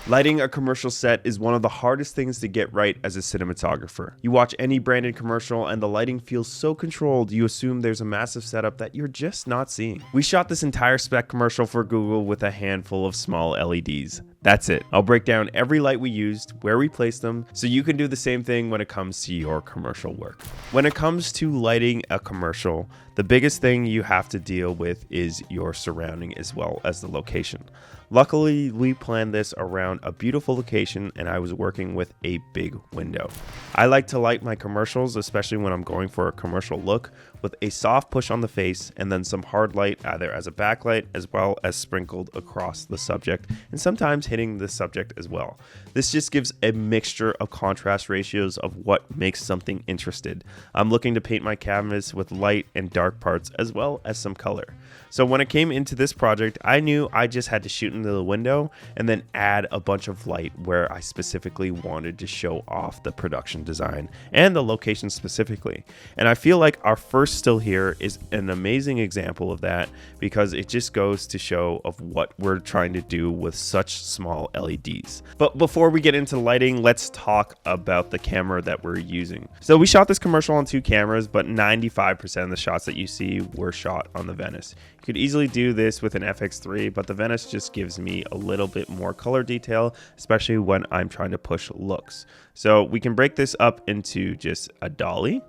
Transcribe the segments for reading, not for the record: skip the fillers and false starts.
Lighting a commercial set is one of the hardest things to get right as a cinematographer. You watch any branded commercial and the lighting feels so controlled, you assume there's a massive setup that you're just not seeing. We shot this entire Spec commercial for Google with a handful of small LEDs. That's it. I'll break down every light we used, where we placed them, so you can do the same thing when it comes to your commercial work. When it comes to lighting a commercial, the biggest thing you have to deal with is your surrounding as well as the location. Luckily, we planned this around a beautiful location and I was working with a big window. I like to light my commercials, especially when I'm going for a commercial look, with a soft push on the face and then some hard light either as a backlight as well as sprinkled across the subject and sometimes hitting the subject as well. This just gives a mixture of contrast ratios of what makes something interesting. I'm looking to paint my canvas with light and dark parts as well as some color. So when it came into this project, I knew I just had to shoot into the window and then add a bunch of light where I specifically wanted to show off the production design and the location specifically. And I feel like our first still here is an amazing example of that because it just goes to show of what we're trying to do with such small LEDs. But before we get into lighting, let's talk about the camera that we're using. So we shot this commercial on 2 cameras, but 95% of the shots that you see were shot on the Venice. You could easily do this with an FX3, but the Venice just gives me a little bit more color detail, especially when I'm trying to push looks. So we can break this up into just a dolly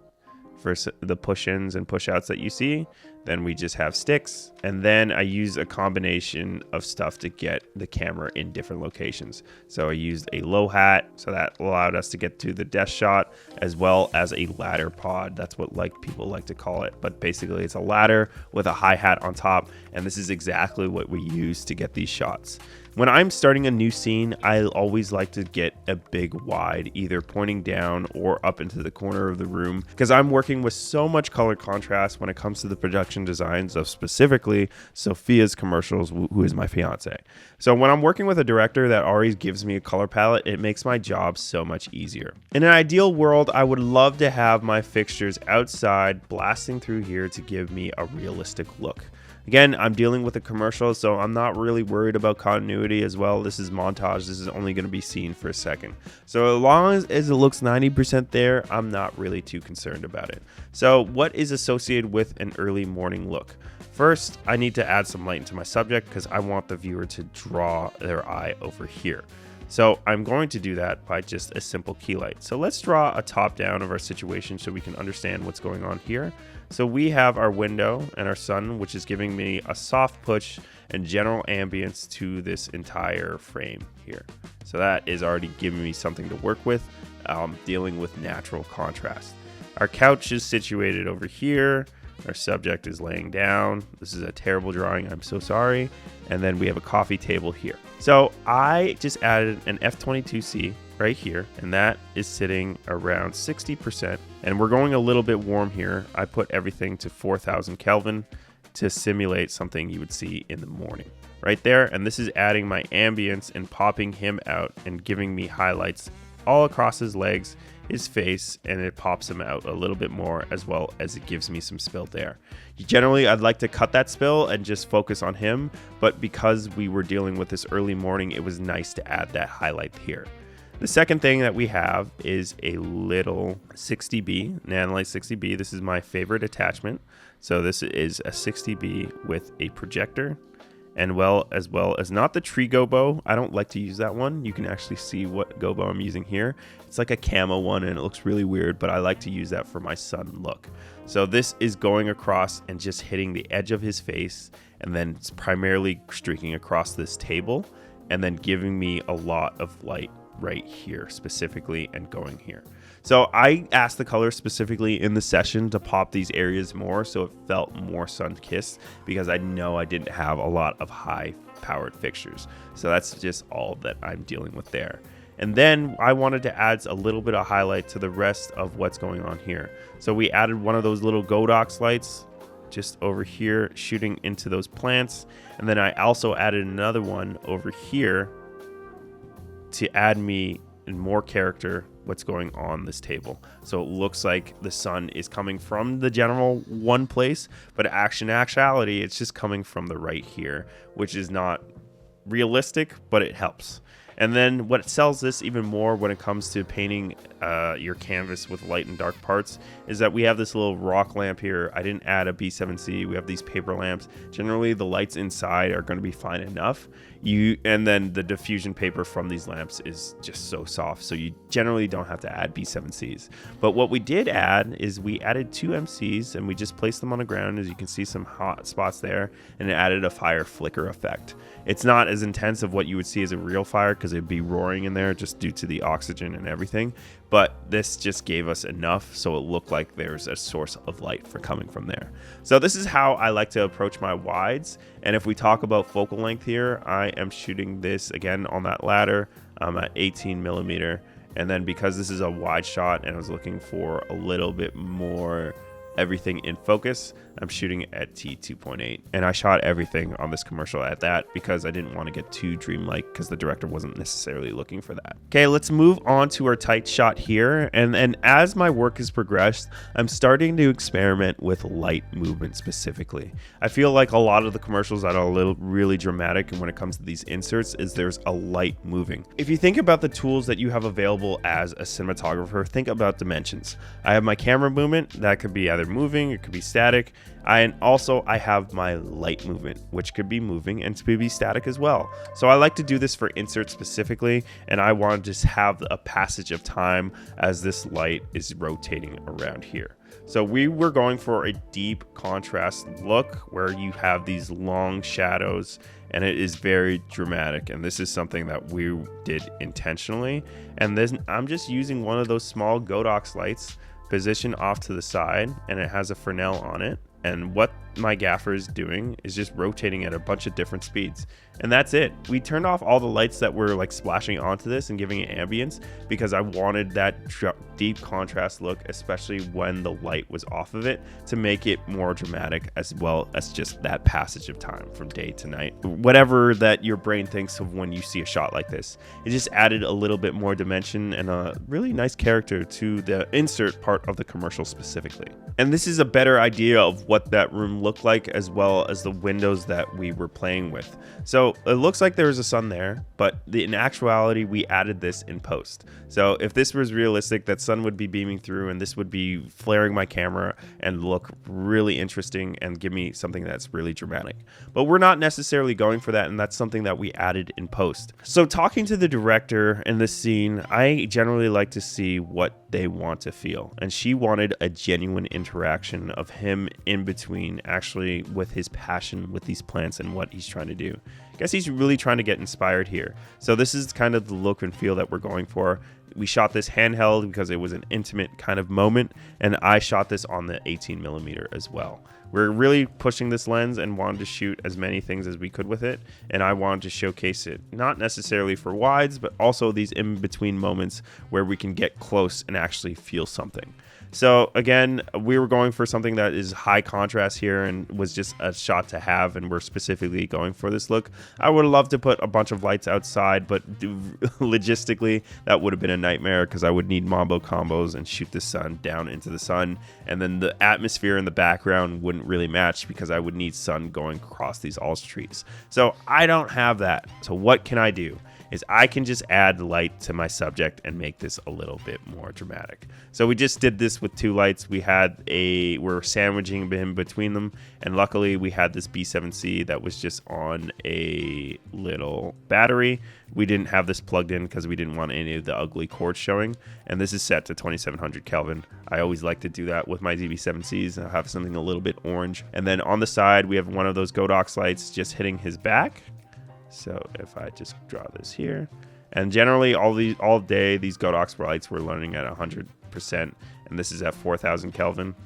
for the push-ins and push-outs that you see. Then we just have sticks, and then I use a combination of stuff to get the camera in different locations. So I used a low hat, so that allowed us to get to the desk shot, as well as a ladder pod. That's what people like to call it, but basically it's a ladder with a high hat on top, and this is exactly what we use to get these shots. When I'm starting a new scene, I always like to get a big wide, either pointing down or up into the corner of the room, because I'm working with so much color contrast when it comes to the production designs of specifically Sophia's commercials, who is my fiance. So when I'm working with a director that already gives me a color palette, it makes my job so much easier. In an ideal world, I would love to have my fixtures outside blasting through here to give me a realistic look. Again, I'm dealing with a commercial, so I'm not really worried about continuity as well. This is montage. This is only going to be seen for a second. So as long as it looks 90% there, I'm not really too concerned about it. So what is associated with an early morning look? First, I need to add some light into my subject because I want the viewer to draw their eye over here. So I'm going to do that by just a simple key light. So let's draw a top down of our situation so we can understand what's going on here. So we have our window and our sun, which is giving me a soft push and general ambience to this entire frame here. So that is already giving me something to work with, dealing with natural contrast. Our couch is situated over here. Our subject is laying down. This is a terrible drawing, I'm so sorry. And then we have a coffee table here. So I just added an F22C right here, and that is sitting around 60%. And we're going a little bit warm here. I put everything to 4000 Kelvin to simulate something you would see in the morning right there. And this is adding my ambience and popping him out and giving me highlights all across his legs, his face, and it pops him out a little bit more, as well as it gives me some spill there. Generally, I'd like to cut that spill and just focus on him, but because we were dealing with this early morning, it was nice to add that highlight here. The second thing that we have is a little 60B, Nanolite 60B. This is my favorite attachment. So this is a 60B with a projector, and as well as not the tree gobo. I don't like to use that one. You can actually see what gobo I'm using here. It's like a camo one and it looks really weird, but I like to use that for my sun look. So this is going across and just hitting the edge of his face, and then it's primarily streaking across this table and then giving me a lot of light right here specifically and going here. So I asked the color specifically in the session to pop these areas more so it felt more sun-kissed, because I know I didn't have a lot of high powered fixtures. So that's just all that I'm dealing with there. And then I wanted to add a little bit of highlight to the rest of what's going on here. So we added one of those little Godox lights just over here shooting into those plants. And then I also added another one over here to add me in more character what's going on this table. So it looks like the sun is coming from the general one place, but actuality, it's just coming from the right here, which is not realistic, but it helps. And then what sells this even more when it comes to painting your canvas with light and dark parts is that we have this little rock lamp here. I didn't add a B7C. We have these paper lamps. Generally, the lights inside are going to be fine enough. And then the diffusion paper from these lamps is just so soft, so you generally don't have to add B7Cs. But what we did add is we added 2 MCs, and we just placed them on the ground. As you can see, some hot spots there, and it added a fire flicker effect. It's not as intense of what you would see as a real fire because it'd be roaring in there just due to the oxygen and everything, but this just gave us enough so it looked like there's a source of light for coming from there. So this is how I like to approach my wides. And if we talk about focal length here, I am shooting this again on that ladder. I'm at 18 millimeter. And then because this is a wide shot and I was looking for a little bit more everything in focus, I'm shooting at T2.8, and I shot everything on this commercial at that because I didn't want to get too dreamlike because the director wasn't necessarily looking for that. Okay, let's move on to our tight shot here, and as my work has progressed, I'm starting to experiment with light movement specifically. I feel like a lot of the commercials that are really dramatic, and when it comes to these inserts, is there's a light moving. If you think about the tools that you have available as a cinematographer, think about dimensions. I have my camera movement that could be either moving, it could be static. And also I have my light movement, which could be moving and could be static as well. So I like to do this for inserts specifically, and I want to just have a passage of time as this light is rotating around here. So we were going for a deep contrast look where you have these long shadows and it is very dramatic, and this is something that we did intentionally. And then I'm just using one of those small Godox lights positioned off to the side, and it has a Fresnel on it. And what my gaffer is doing is just rotating at a bunch of different speeds. And that's it. We turned off all the lights that were like splashing onto this and giving it ambience because I wanted that deep contrast look, especially when the light was off of it, to make it more dramatic, as well as just that passage of time from day to night. Whatever that your brain thinks of when you see a shot like this. It just added a little bit more dimension and a really nice character to the insert part of the commercial specifically. And this is a better idea of what that room looked like, as well as the windows that we were playing with. So it looks like there's a sun there, but in actuality, we added this in post. So if this was realistic, that sun would be beaming through and this would be flaring my camera and look really interesting and give me something that's really dramatic. But we're not necessarily going for that, and that's something that we added in post. So talking to the director in this scene, I generally like to see what they want to feel. And she wanted a genuine interaction of him in between, actually, with his passion with these plants and what he's trying to do. I guess he's really trying to get inspired here. So this is kind of the look and feel that we're going for. We shot this handheld because it was an intimate kind of moment, and I shot this on the 18 millimeter as well. We're really pushing this lens and wanted to shoot as many things as we could with it, and I wanted to showcase it, not necessarily for wides, but also these in-between moments where we can get close and actually feel something. So again, we were going for something that is high contrast here and was just a shot to have, and we're specifically going for this look. I would love to put a bunch of lights outside, but logistically that would have been a nightmare because I would need mambo combos and shoot the sun down into the sun, and then the atmosphere in the background wouldn't really match because I would need sun going across these Arles trees. So I don't have that. So what can I do? Is I can just add light to my subject and make this a little bit more dramatic. So we just did this with 2 lights. We're sandwiching him between them, and luckily we had this B7C that was just on a little battery. We didn't have this plugged in because we didn't want any of the ugly cords showing, and this is set to 2700 Kelvin. I always like to do that with my DB7Cs. I'll have something a little bit orange. And then on the side, we have one of those Godox lights just hitting his back. So if I just draw this here, and generally all day these Godox lights were running at 100%, and this is at 4000 Kelvin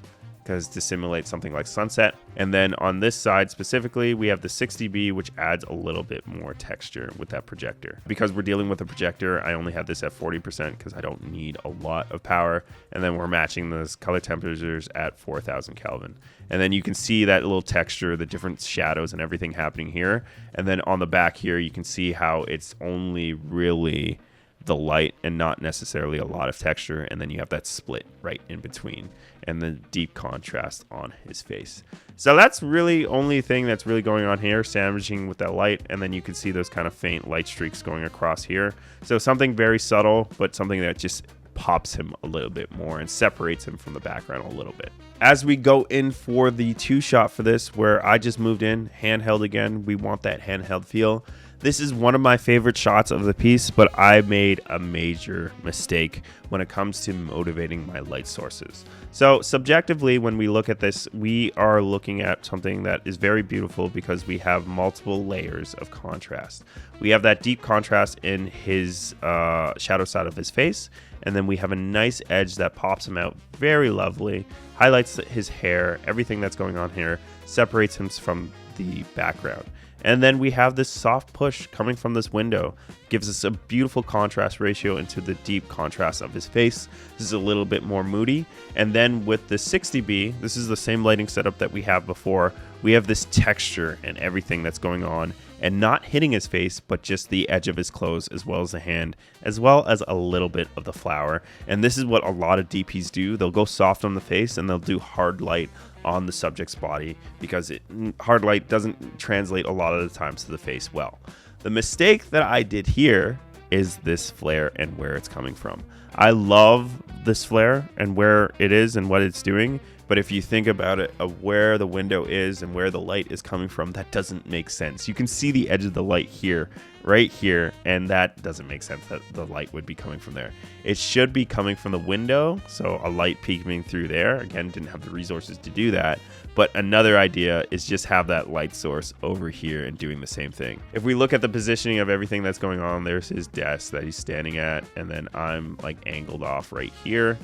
because to simulate something like sunset. And then on this side specifically, we have the 60B, which adds a little bit more texture with that projector. Because we're dealing with a projector, I only have this at 40% because I don't need a lot of power. And then we're matching those color temperatures at 4000 Kelvin. And then you can see that little texture, the different shadows and everything happening here. And then on the back here, you can see how it's only really the light and not necessarily a lot of texture, and then you have that split right in between and the deep contrast on his face. So that's really only thing that's really going on here, sandwiching with that light, and then you can see those kind of faint light streaks going across here. So something very subtle, but something that just pops him a little bit more and separates him from the background a little bit. As we go in for the 2-shot for this, where I just moved in, handheld again, we want that handheld feel. This is one of my favorite shots of the piece, but I made a major mistake when it comes to motivating my light sources. So subjectively, when we look at this, we are looking at something that is very beautiful because we have multiple layers of contrast. We have that deep contrast in his shadow side of his face, and then we have a nice edge that pops him out very lovely, highlights his hair, everything that's going on here, separates him from the background. And then we have this soft push coming from this window, gives us a beautiful contrast ratio into the deep contrast of his face. This is a little bit more moody. And then with the 60B, this is the same lighting setup that we have before. We have this texture and everything that's going on, and not hitting his face, but just the edge of his clothes, as well as the hand, as well as a little bit of the flower. And this is what a lot of DPs do. They'll go soft on the face and they'll do hard light on the subject's body, because hard light doesn't translate a lot of the times to the face well. The mistake that I did here is this flare and where it's coming from. I love this flare and where it is and what it's doing, but if you think about it, of where the window is and where the light is coming from, that doesn't make sense. You can see the edge of the light here, right here, and that doesn't make sense that the light would be coming from there. It should be coming from the window, so a light peeking through there. Again, didn't have the resources to do that, but another idea is just have that light source over here and doing the same thing. If we look at the positioning of everything that's going on, there's his desk that he's standing at, and then I'm like angled off right here.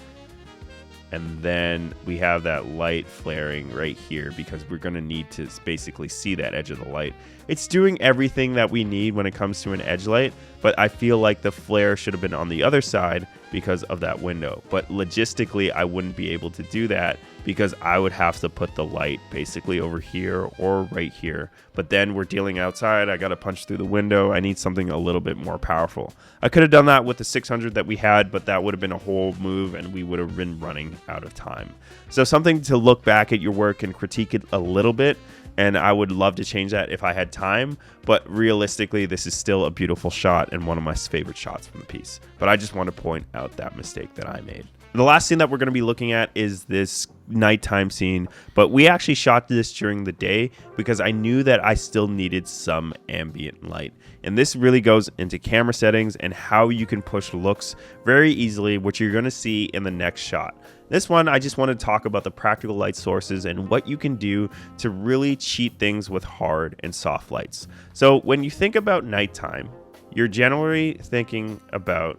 And then we have that light flaring right here because we're going to need to basically see that edge of the light. It's doing everything that we need when it comes to an edge light, but I feel like the flare should have been on the other side because of that window. But logistically, I wouldn't be able to do that because I would have to put the light basically over here or right here. But then we're dealing outside. I got to punch through the window. I need something a little bit more powerful. I could have done that with the 600 that we had, but that would have been a whole move and we would have been running out of time. So something to look back at your work and critique it a little bit. And I would love to change that if I had time, but realistically, this is still a beautiful shot and one of my favorite shots from the piece. But I just want to point out that mistake that I made. The last scene that we're going to be looking at is this nighttime scene, but we actually shot this during the day because I knew that I still needed some ambient light. And this really goes into camera settings and how you can push looks very easily, which you're going to see in the next shot. This one, I just want to talk about the practical light sources and what you can do to really cheat things with hard and soft lights. So when you think about nighttime, you're generally thinking about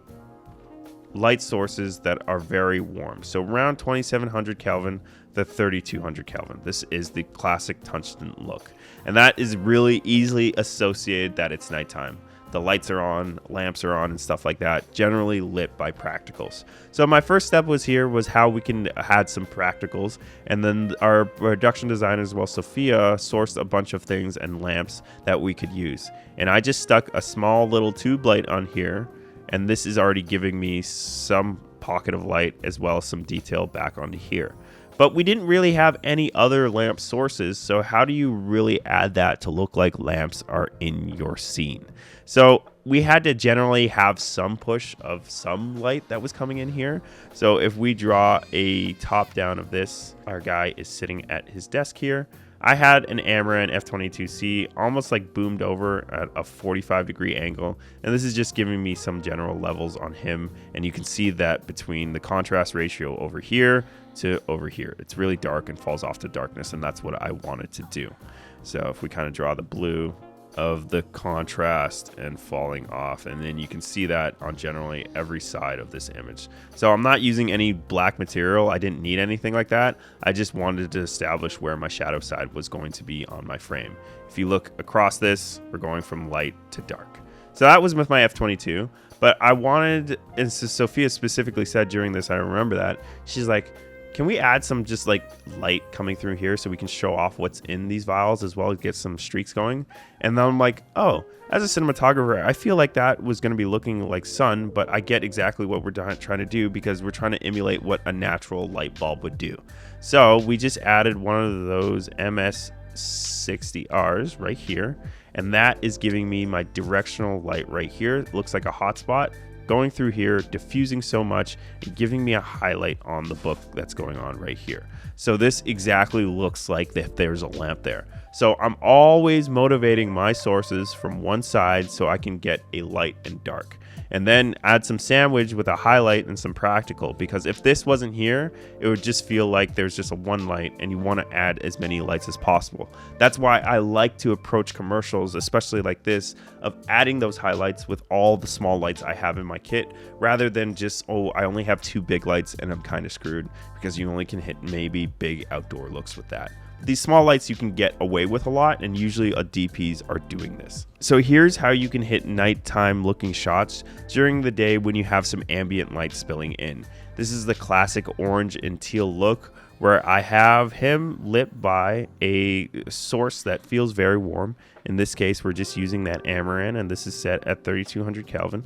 light sources that are very warm. So around 2700 Kelvin to 3200 Kelvin. This is the classic tungsten look. And that is really easily associated that it's nighttime. The lights are on, lamps are on, and stuff like that, generally lit by practicals. So my first step was how we can add some practicals, and then our production designer as well, Sophia, sourced a bunch of things and lamps that we could use. And I just stuck a small little tube light on here, and this is already giving me some pocket of light as well as some detail back onto here. But we didn't really have any other lamp sources, so how do you really add that to look like lamps are in your scene? So we had to generally have some push of some light that was coming in here. So if we draw a top down of this, our guy is sitting at his desk here. I had an Amaran F22C almost like boomed over at a 45-degree angle, and this is just giving me some general levels on him, and you can see that between the contrast ratio over here to over here. It's really dark and falls off to darkness, and that's what I wanted to do. So if we kind of draw the blue of the contrast and falling off, and then you can see that on generally every side of this image. So I'm not using any black material. I didn't need anything like that. I just wanted to establish where my shadow side was going to be on my frame. If you look across this, we're going from light to dark. So that was with my F22, but I wanted, and so Sophia specifically said during this, I remember that, she's like, can we add some just like light coming through here so we can show off what's in these vials as well as get some streaks going? And then I'm like, oh, as a cinematographer, I feel like that was going to be looking like sun, but I get exactly what we're trying to do because we're trying to emulate what a natural light bulb would do. So we just added one of those MS60Rs right here, and that is giving me my directional light right here. It looks like a hotspot going through here, diffusing so much and giving me a highlight on the book that's going on right here. So this exactly looks like if there's a lamp there. So I'm always motivating my sources from one side so I can get a light and dark. And then add some sandwich with a highlight and some practical, because if this wasn't here, it would just feel like there's just a one light and you want to add as many lights as possible. That's why I like to approach commercials, especially like this, of adding those highlights with all the small lights I have in my kit, rather than just, oh, I only have 2 big lights and I'm kind of screwed, because you only can hit maybe big outdoor looks with that. These small lights you can get away with a lot, and usually DPs are doing this. So here's how you can hit nighttime looking shots during the day when you have some ambient light spilling in. This is the classic orange and teal look where I have him lit by a source that feels very warm. In this case, we're just using that Amaranth, and this is set at 3200 Kelvin.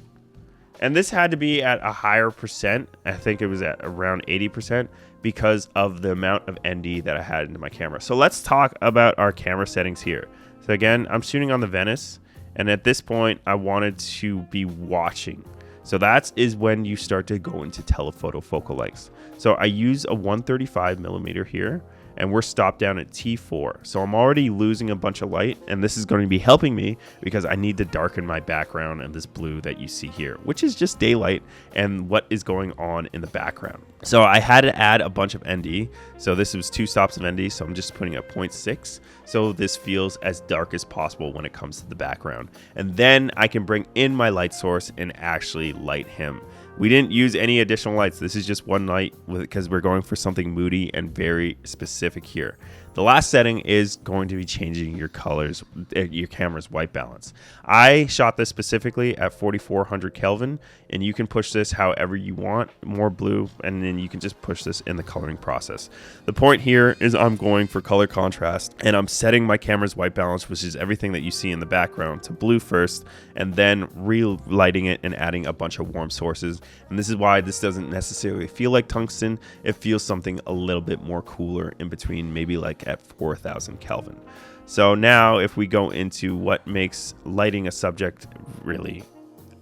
And this had to be at a higher percent. I think it was at around 80% because of the amount of ND that I had into my camera. So let's talk about our camera settings here. So again, I'm shooting on the Venice, and at this point I wanted to be watching. So that is when you start to go into telephoto focal lengths. So I use a 135mm here, and we're stopped down at T4. So I'm already losing a bunch of light, and this is going to be helping me because I need to darken my background and this blue that you see here, which is just daylight and what is going on in the background. So I had to add a bunch of ND. So this was 2 stops of ND, so I'm just putting a 0.6. So this feels as dark as possible when it comes to the background. And then I can bring in my light source and actually light him. We didn't use any additional lights. This is just one light because we're going for something moody and very specific here. The last setting is going to be changing your colors, your camera's white balance. I shot this specifically at 4400 Kelvin, and you can push this however you want, more blue, and then you can just push this in the coloring process. The point here is I'm going for color contrast, and I'm setting my camera's white balance, which is everything that you see in the background, to blue first, and then relighting it and adding a bunch of warm sources. And this is why this doesn't necessarily feel like tungsten. It feels something a little bit more cooler in between, maybe like at 4000 Kelvin. So now if we go into what makes lighting a subject really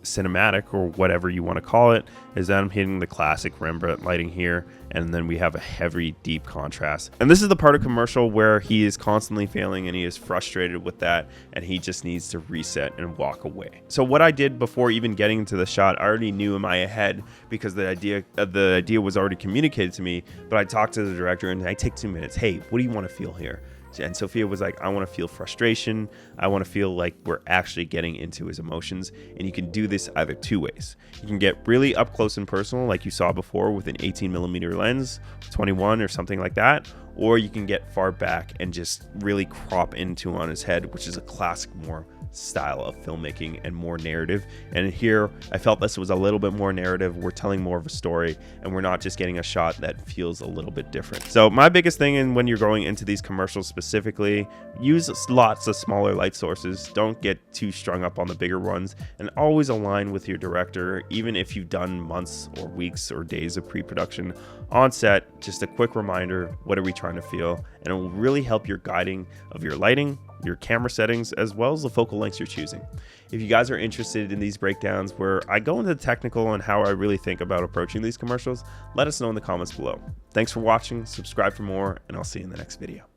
cinematic, or whatever you want to call it, is that I'm hitting the classic Rembrandt lighting here, and then we have a heavy deep contrast. And this is the part of commercial where he is constantly failing and he is frustrated with that, and he just needs to reset and walk away. So what I did before even getting into the shot, I already knew in my head, because the idea was already communicated to me, but I talked to the director and I take 2 minutes. Hey, what do you want to feel here? And Sophia was like, I want to feel frustration. I want to feel like we're actually getting into his emotions. And you can do this either 2 ways. You can get really up close and personal, like you saw before with an 18mm lens, 21 or something like that. Or you can get far back and just really crop into on his head, which is a classic more style of filmmaking and more narrative. And here I felt this was a little bit more narrative. We're telling more of a story, and we're not just getting a shot that feels a little bit different. So my biggest thing, and when you're going into these commercials specifically, use lots of smaller light sources. Don't get too strung up on the bigger ones, and always align with your director. Even if you've done months or weeks or days of pre-production on set, just a quick reminder, what are we trying to feel? And it will really help your guiding of your lighting, your camera settings, as well as the focal lengths you're choosing. If you guys are interested in these breakdowns where I go into the technical and how I really think about approaching these commercials, let us know in the comments below. Thanks for watching, subscribe for more, and I'll see you in the next video.